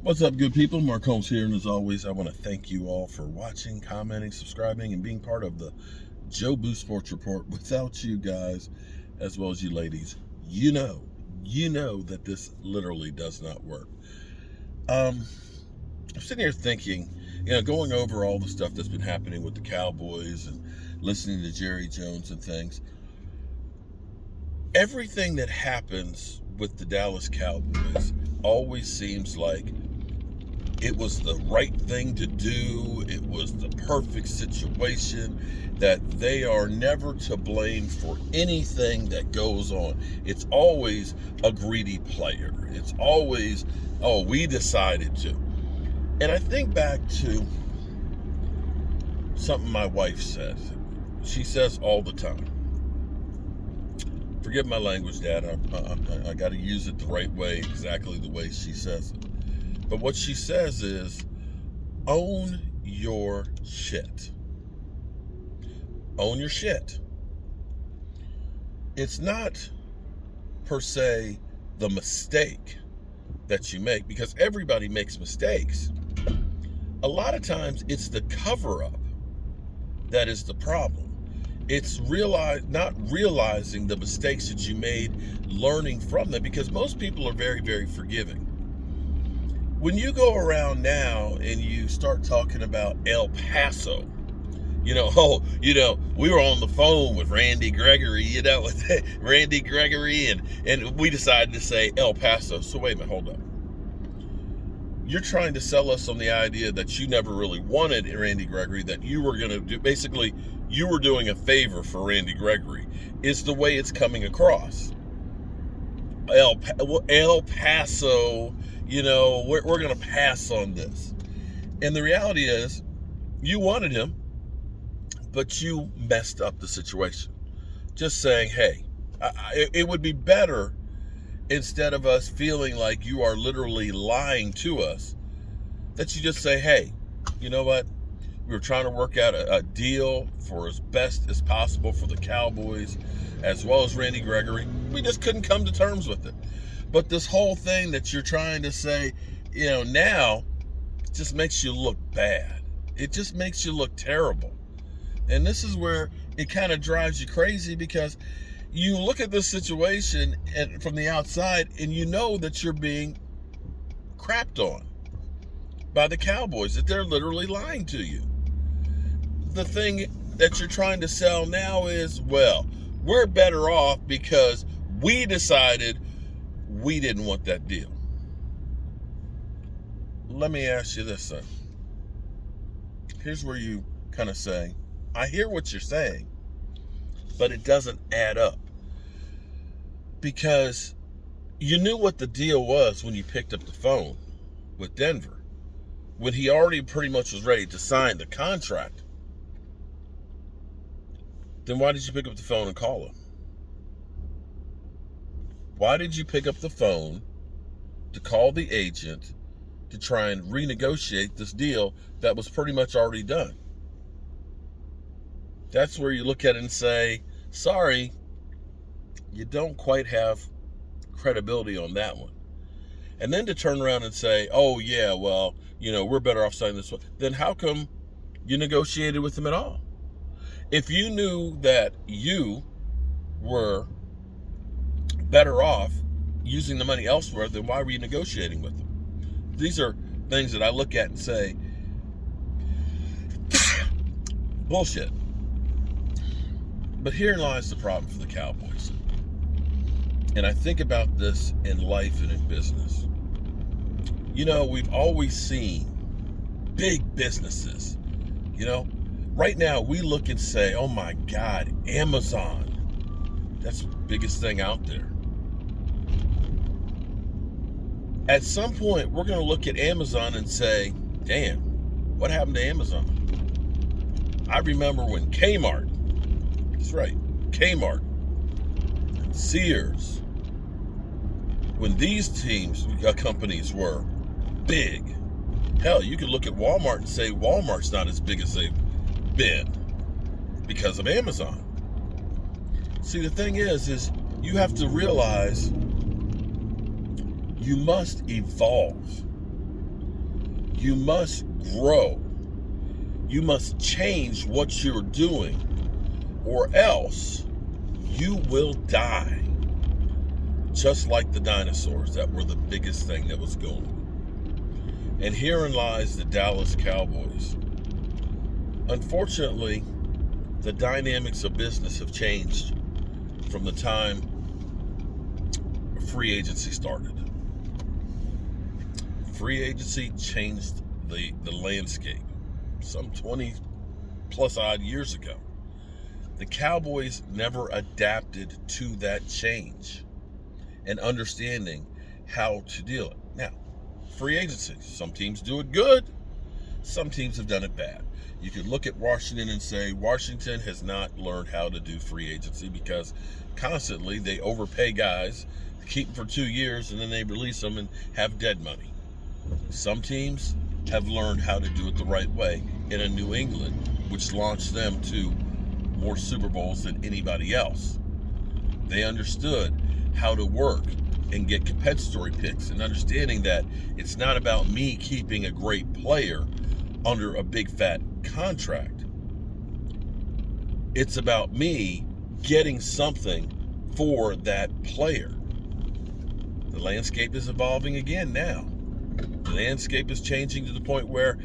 What's up, good people? Mark Holmes here, and as always, I want to thank you all for watching, commenting, subscribing, and being part of the Joe Boo Sports Report. Without you guys, as well as you ladies, you know that this literally does not work. I'm sitting here thinking, going over all the stuff that's been happening with the Cowboys and listening to Jerry Jones and things. Everything that happens with the Dallas Cowboys always seems like it was the right thing to do. It was the perfect situation, that they are never to blame for anything that goes on. It's always a greedy player. It's always, oh, we decided to. And I think back to something my wife says. She says all the time. Forgive my language, Dad. I got to use it the right way, exactly the way she says it. But what she says is, own your shit. Own your shit. It's not per se the mistake that you make, because everybody makes mistakes. A lot of times it's the cover-up that is the problem. It's not realizing the mistakes that you made, learning from them, because most people are very, very forgiving. When you go around now and you start talking about El Paso, we were on the phone with Randy Gregory, and we decided to say El Paso. So wait a minute, hold up. You're trying to sell us on the idea that you never really wanted Randy Gregory, that you were going to do, basically, you were doing a favor for Randy Gregory, is the way it's coming across. El Paso, we're going to pass on this. And the reality is, you wanted him, but you messed up the situation. Just saying, hey, it would be better, instead of us feeling like you are literally lying to us, that you just say, hey, you know what? We were trying to work out a deal for as best as possible for the Cowboys, as well as Randy Gregory. We just couldn't come to terms with it. But this whole thing that you're trying to say, now, just makes you look bad. It just makes you look terrible. And this is where it kind of drives you crazy, because you look at this situation and from the outside, and you know that you're being crapped on by the Cowboys, that they're literally lying to you. The thing that you're trying to sell now is, well, we're better off because we decided we didn't want that deal. Let me ask you this, son. Here's where you kind of say, I hear what you're saying, but it doesn't add up. Because you knew what the deal was when you picked up the phone with Denver, when he already pretty much was ready to sign the contract. Then why did you pick up the phone and call him? Why did you pick up the phone to call the agent to try and renegotiate this deal that was pretty much already done? That's where you look at it and say, sorry, you don't quite have credibility on that one. And then to turn around and say, oh yeah, well, we're better off signing this one. Then how come you negotiated with him at all? If you knew that you were better off using the money elsewhere, then why were you negotiating with them? These are things that I look at and say, bullshit. But herein lies the problem for the Cowboys. And I think about this in life and in business. We've always seen big businesses. Right now we look and say, oh my God, Amazon. That's the biggest thing out there. At some point, we're going to look at Amazon and say, damn, what happened to Amazon? I remember when Kmart, that's right, Kmart, and Sears, when these companies were big. Hell, you could look at Walmart and say Walmart's not as big as they've been because of Amazon. See, the thing is you have to realize you must evolve. You must grow. You must change what you're doing, or else you will die. Just like the dinosaurs that were the biggest thing that was going. And herein lies the Dallas Cowboys. Unfortunately, the dynamics of business have changed from the time free agency started. Free agency changed the landscape some 20 plus odd years ago. The Cowboys never adapted to that change and understanding how to deal it. Now, free agency, some teams do it good, some teams have done it bad. You could look at Washington and say Washington has not learned how to do free agency because constantly they overpay guys, keep them for 2 years, and then they release them and have dead money. Some teams have learned how to do it the right way in a New England, which launched them to more Super Bowls than anybody else. They understood how to work and get compensatory picks and understanding that it's not about me keeping a great player under a big fat contract. It's about me getting something for that player. The landscape is evolving again now. The landscape is changing to the point where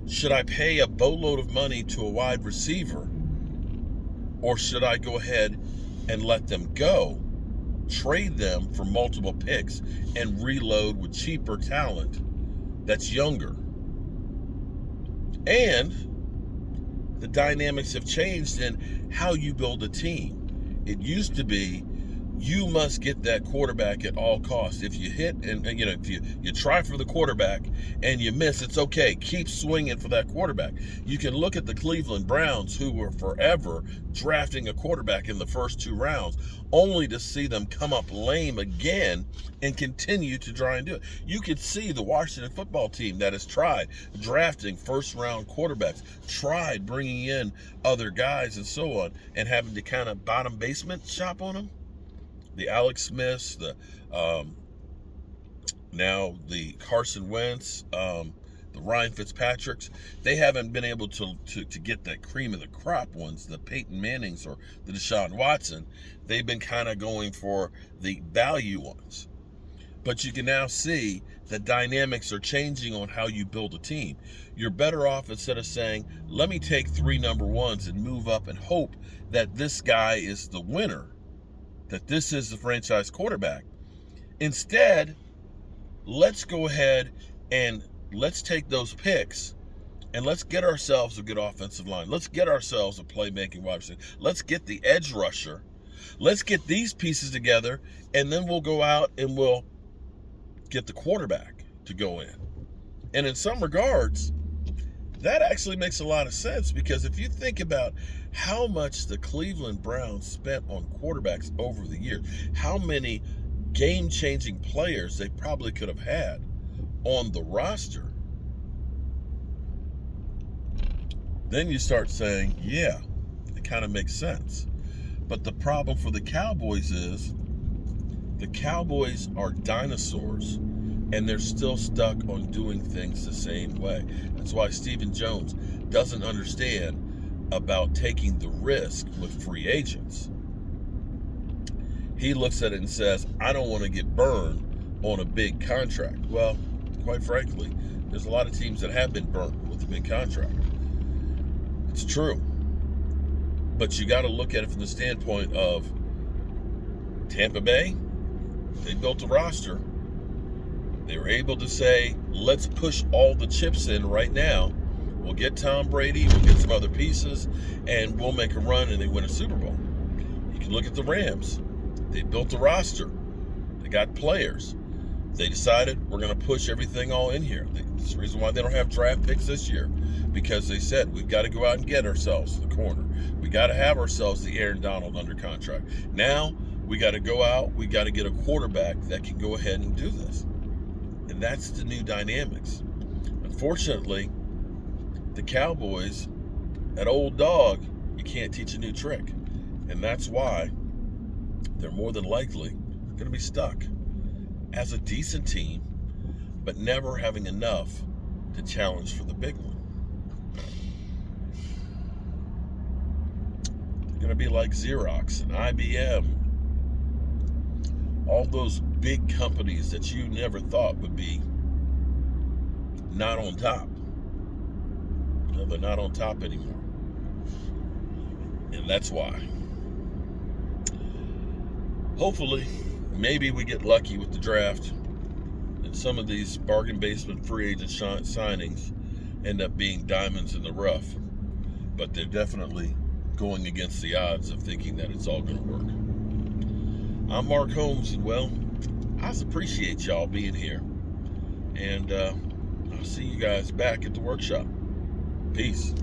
should I pay a boatload of money to a wide receiver, or should I go ahead and let them go, trade them for multiple picks, and reload with cheaper talent that's younger? And the dynamics have changed in how you build a team. It used to be you must get that quarterback at all costs. If you hit and if you try for the quarterback and you miss, it's okay. Keep swinging for that quarterback. You can look at the Cleveland Browns, who were forever drafting a quarterback in the first 2 rounds, only to see them come up lame again and continue to try and do it. You could see the Washington football team that has tried drafting first-round quarterbacks, tried bringing in other guys and so on, and having to kind of bottom basement shop on them. The Alex Smiths, now the Carson Wentz, the Ryan Fitzpatricks, they haven't been able to get that cream of the crop ones, the Peyton Mannings or the Deshaun Watson. They've been kind of going for the value ones. But you can now see the dynamics are changing on how you build a team. You're better off, instead of saying, let me take 3 number ones and move up and hope that this guy is the winner, that this is the franchise quarterback. Instead, let's go ahead and let's take those picks and let's get ourselves a good offensive line. Let's get ourselves a playmaking wide receiver. Let's get the edge rusher. Let's get these pieces together, and then we'll go out and we'll get the quarterback to go in. And in some regards, that actually makes a lot of sense, because if you think about how much the Cleveland Browns spent on quarterbacks over the years, how many game-changing players they probably could have had on the roster, then you start saying, yeah, it kind of makes sense. But the problem for the Cowboys is the Cowboys are dinosaurs, and they're still stuck on doing things the same way. That's why Stephen Jones doesn't understand about taking the risk with free agents. He looks at it and says, I don't want to get burned on a big contract. Well, quite frankly, there's a lot of teams that have been burnt with a big contract. It's true. But you got to look at it from the standpoint of Tampa Bay. They built a roster. They were able to say, let's push all the chips in right now. We'll get Tom Brady, we'll get some other pieces, and we'll make a run, and they win a Super Bowl. You can look at the Rams. They built a roster. They got players. They decided, we're going to push everything all in here. That's the reason why they don't have draft picks this year, because they said, we've got to go out and get ourselves the corner. We got to have ourselves the Aaron Donald under contract. Now, we got to go out, we got to get a quarterback that can go ahead and do this. And that's the new dynamics. Unfortunately, the Cowboys, that old dog, you can't teach a new trick. And that's why they're more than likely going to be stuck as a decent team, but never having enough to challenge for the big one. They're going to be like Xerox and IBM, all those big companies that you never thought would be not on top. No, they're not on top anymore. And that's why. Hopefully, maybe we get lucky with the draft and some of these bargain basement free agent signings end up being diamonds in the rough. But they're definitely going against the odds of thinking that it's all going to work. I'm Mark Holmes, and well, I appreciate y'all being here. And I'll see you guys back at the workshop. Peace.